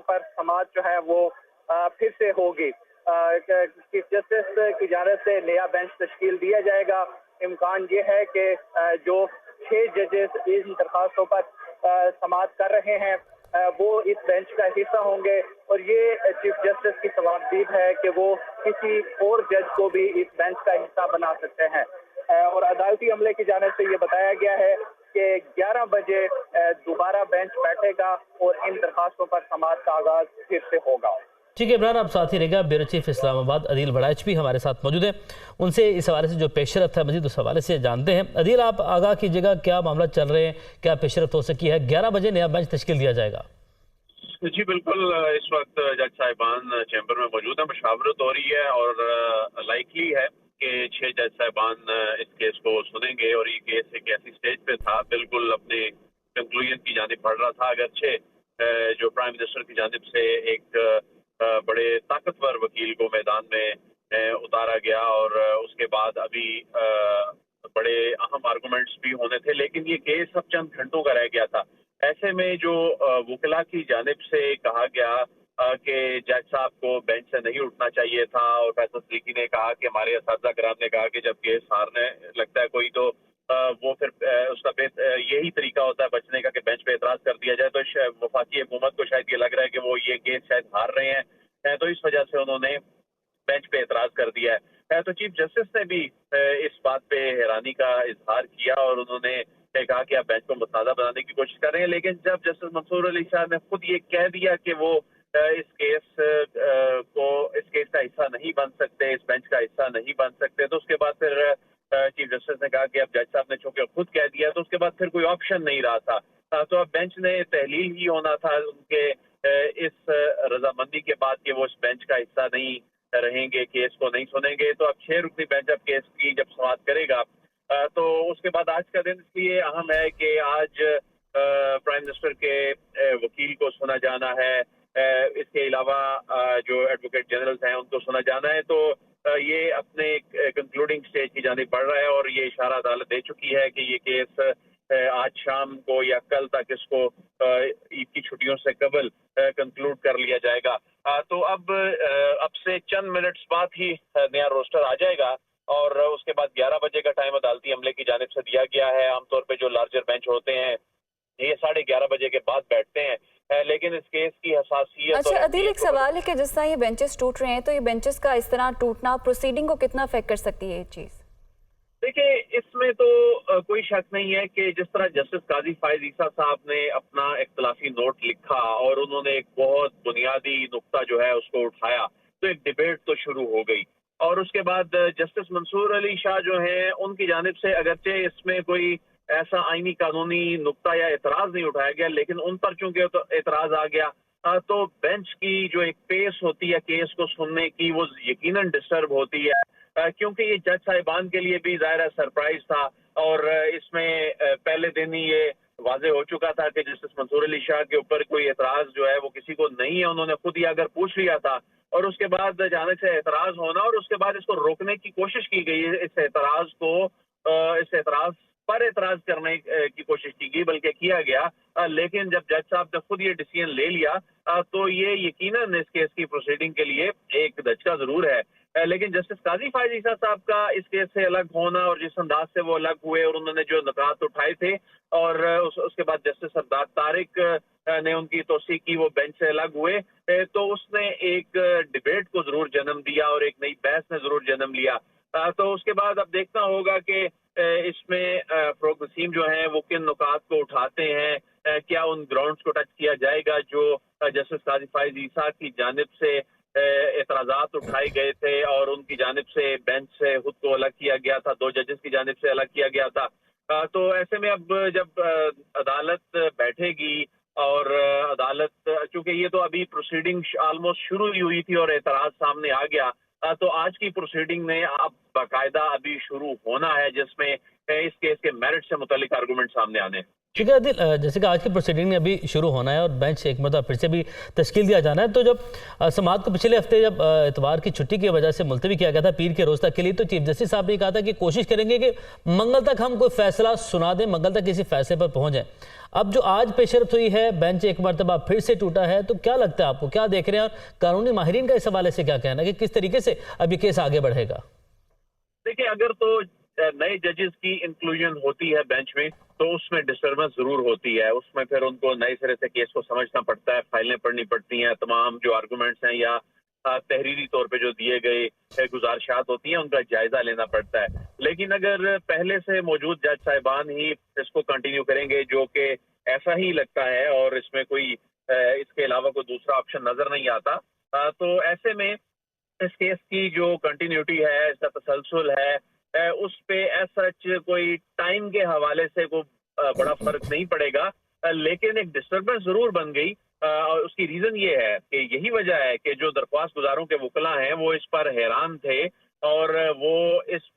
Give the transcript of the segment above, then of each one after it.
पर समाअत जो है वो फिर से होगी। चीफ जस्टिस की जानिब से नया बेंच तश्कील दिया जाएगा। इम्कान ये है कि जो 6 जजेस इन दरखास्तों पर समाअत कर रहे हैं वो इस बेंच का हिस्सा होंगे और ये चीफ जस्टिस की सवाबदीद है कि वो किसी और जज को भी इस बेंच का हिस्सा बना सकते हैं। और अदालती अमले की जानिब से ये बताया गया है कि 11 बजे दोबारा बेंच बैठेगा और इन दरखास्तों पर समाअत का आगाज फिर से होगा। ठीक है इमरान, आप साथ ही रहेगा। ब्यूरो चीफ इस्लामाबाद अदील बड़ाइच भी हमारे साथ मौजूद है, उनसे इस हवाले से जो पेशरफ्त है मजीद उस हवाले से जानते हैं। अदील, आप आगाह कीजिएगा, क्या मामला चल रहे हैं, क्या पेशरफ्त हो सकी है? 11 बजे नया बेंच तश्कील दिया जाएगा। जी बिल्कुल, इस वक्त जज साहिबान चैम्बर में मौजूद है, मशावरत हो रही है और लाइकली है कि 6 जज साहिबान इस केस को सुनेंगे और ये केस एक ऐसी स्टेज पे था, बिल्कुल अपने कंक्लूजन की जानिब बढ़ रहा था। अगरचे जो प्राइम मिनिस्टर की जानिब से एक बड़े ताकतवर वकील को मैदान में उतारा गया और उसके बाद अभी बड़े अहम आर्गूमेंट्स भी होने थे, लेकिन ये केस अब चंद घंटों का रह गया था। ऐसे में जो वकीला की जानिब से कहा गया कि जज साहब को बेंच से नहीं उठना चाहिए था और फैसल सिद्दीकी ने कहा कि हमारे असातिज़ा कराम ने कहा कि जब केस हारने लगता है कोई तो वो फिर उसका यही तरीका होता है बचने का कि बेंच पे एतराज कर दिया जाए। तो वफाकी हुकूमत को शायद ये लग रहा है कि वो ये केस शायद हार रहे हैं, तो इस वजह से उन्होंने बेंच पे एतराज कर दिया है। तो चीफ जस्टिस ने भी इस बात पे हैरानी का इजहार किया और उन्होंने कहा कि आप बेंच को मुतनाज़ा बनाने की कोशिश कर रहे हैं, लेकिन जब जस्टिस मंसूर अली शाह ने खुद ये कह दिया कि वो इस केस का हिस्सा नहीं बन सकते, इस बेंच का हिस्सा नहीं बन सकते, तो उसके बाद फिर चीफ जस्टिस ने कहा कि अब जज साहब ने चूंकि खुद कह दिया तो उसके बाद फिर कोई ऑप्शन नहीं रहा था। तो अब बेंच ने तहलील ही होना था उनके इस रजामंदी के बाद कि वो इस बेंच का हिस्सा नहीं रहेंगे, केस को नहीं सुनेंगे। तो अब 6 रुकनी बेंच अब केस की जब समाअत करेगा तो उसके बाद आज का दिन इसलिए अहम है कि आज प्राइम मिनिस्टर के वकील को सुना जाना है, इसके अलावा जो एडवोकेट जनरल्स हैं उनको सुना जाना है। तो ये अपने कंक्लूडिंग स्टेज की जानिब बढ़ रहा है और ये इशारा अदालत दे चुकी है कि ये केस आज शाम को या कल तक इसको ईद की छुट्टियों से कबल कंक्लूड कर लिया जाएगा। तो अब से चंद मिनट्स बाद ही नया रोस्टर आ जाएगा और उसके बाद 11 बजे का टाइम अदालती अमले की जानिब से दिया गया है। आमतौर पे जो लार्जर बेंच होते हैं ये 11:30 बजे के बाद बैठते हैं, लेकिन इस केस की हसासियत। अच्छा अदील, एक सवाल है कि जिस तरह ये बेंचेस टूट रहे हैं तो ये बेंचेस का इस तरह टूटना प्रोसीडिंग को कितना अफेक्ट कर सकती है ये चीज? देखिए, इसमें तो कोई शक नहीं है कि जिस तरह जस्टिस काजी फायज ईसा साहब ने अपना इख्तलाफी नोट लिखा और उन्होंने एक बहुत बुनियादी नुक्ता जो है उसको उठाया, तो एक डिबेट तो शुरू हो गई। और उसके बाद जस्टिस मंसूर अली शाह जो हैं उनकी जानिब से अगरचे इसमें कोई ऐसा आईनी कानूनी नुक्ता या एतराज नहीं उठाया गया, लेकिन उन पर चूंकि तो एतराज आ गया तो बेंच की जो एक पेस होती है केस को सुनने की वो यकीनन डिस्टर्ब होती है, क्योंकि ये जज साहिबान के लिए भी ज़ाहिर सरप्राइज था और इसमें पहले दिन ही ये वाजे हो चुका था कि जस्टिस मंसूर अली शाह के ऊपर कोई एतराज जो है वो किसी को नहीं है। उन्होंने खुद ही अगर पूछ लिया था और उसके बाद जाने से एतराज होना और उसके बाद इसको रोकने की कोशिश की गई, इस एतराज पर एतराज करने की कोशिश की गई, बल्कि किया गया, लेकिन जब जज साहब ने खुद ये डिसीजन ले लिया तो ये यकीनन इस केस की प्रोसीडिंग के लिए एक धचका जरूर है। लेकिन जस्टिस काजी फायज ईसा साहब का इस केस से अलग होना और जिस अंदाज से वो अलग हुए और उन्होंने जो नुकात उठाए थे और उसके बाद जस्टिस सरदार तारिक ने उनकी तोसी की, वो बेंच से अलग हुए, तो उसने एक डिबेट को जरूर जन्म दिया और एक नई बहस ने जरूर जन्म लिया। तो उसके बाद अब देखना होगा कि इसमें फरोग नसीम जो हैं वो किन नुकात को उठाते हैं, क्या उन ग्राउंड्स को टच किया जाएगा जो जस्टिस काजी फायज ईसा की जानिब से एतराजात उठाए गए थे और उनकी जानिब से बेंच से खुद को अलग किया गया था, 2 जजेस की जानिब से अलग किया गया था। तो ऐसे में अब जब अदालत बैठेगी और अदालत, चूंकि ये तो अभी प्रोसीडिंग ऑलमोस्ट शुरू ही हुई थी और एतराज सामने आ गया, तो आज की प्रोसीडिंग में अब बाकायदा अभी शुरू होना है जिसमें इस केस के मेरिट से मुतालिक आर्गूमेंट सामने आने। ठीक है आदिल, जैसे कि आज की प्रोसीडिंग अभी शुरू होना है और बेंच एक मतलब फिर से भी तश्कील दिया जाना है, तो जब समाअत को पिछले हफ्ते जब इतवार की छुट्टी की वजह से मुलतवी किया गया था पीर के रोज तक के लिए, तो चीफ जस्टिस साहब ने कहा था कि कोशिश करेंगे कि मंगल तक हम कोई फैसला सुना दें, मंगल तक किसी फैसले पर पहुंच जाए। अब जो आज पेशरफ हुई है, बेंच एक मरतबा फिर से टूटा है, तो क्या लगता है आपको, क्या देख रहे हैं, और कानूनी माहिरीन का इस हवाले से क्या कहना है कि किस तरीके से अब ये केस आगे बढ़ेगा? देखिए, अगर तो नए जजेस की इंक्लूजन होती है बेंच में तो उसमें डिस्टर्बेंस जरूर होती है, उसमें फिर उनको नए सिरे से केस को समझना पड़ता है, फाइलें पढ़नी पड़ती हैं, तमाम जो आर्गूमेंट्स हैं या तहरीरी तौर पे जो दिए गए गुजारिशात होती हैं उनका जायजा लेना पड़ता है। लेकिन अगर पहले से मौजूद जज साहिबान ही इसको कंटिन्यू करेंगे, जो कि ऐसा ही लगता है और इसमें कोई इसके अलावा कोई दूसरा ऑप्शन नजर नहीं आता, तो ऐसे में इस केस की जो कंटिन्यूटी है, इसका तसलसल है, उस पे सच कोई टाइम के हवाले से कोई बड़ा फर्क नहीं पड़ेगा, लेकिन एक डिस्टर्बेंस जरूर बन गई। और उसकी रीजन ये है कि यही वजह है कि जो दरख्वास्त गुजारों के वकला हैं वो इस पर हैरान थे और वो इस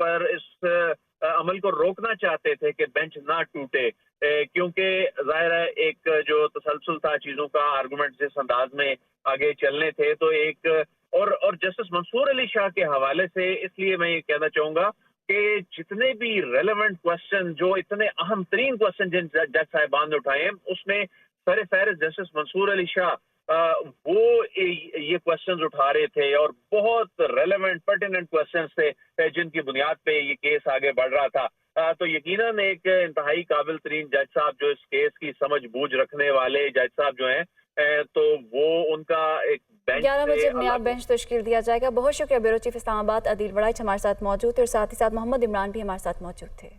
अमल को रोकना चाहते थे कि बेंच ना टूटे, क्योंकि जाहिर है एक जो तसलसल था चीजों का, आर्गूमेंट जिस अंदाज में आगे चलने थे, तो एक और जस्टिस मंसूर अली शाह के हवाले से इसलिए मैं ये कहना चाहूंगा कि जितने भी रेलेवेंट क्वेश्चन, जो इतने अहम तरीन क्वेश्चन जिन जज साहिबान ने उठाए हैं, उसमें सर फहरिस्त जस्टिस मंसूर अली शाह वो ये क्वेश्चंस उठा रहे थे और बहुत रेलेवेंट पर्टिनेंट क्वेश्चंस थे जिनकी बुनियाद पे ये केस आगे बढ़ रहा था। तो यकीनन एक इंतहाई काबिल तरीन जज साहब, जो इस केस की समझ बूझ रखने वाले जज साहब जो हैं, तो वो उनका एक 11 बजे नया बेंच तश्कील दिया जाएगा। बहुत शुक्रिया ब्यूरो चीफ इस्लामाबाद अदील वड़ाइच हमारे साथ मौजूद थे, और साथ ही साथ मोहम्मद इमरान भी हमारे साथ मौजूद थे।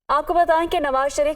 आपको बताएं कि नवाज शरीफ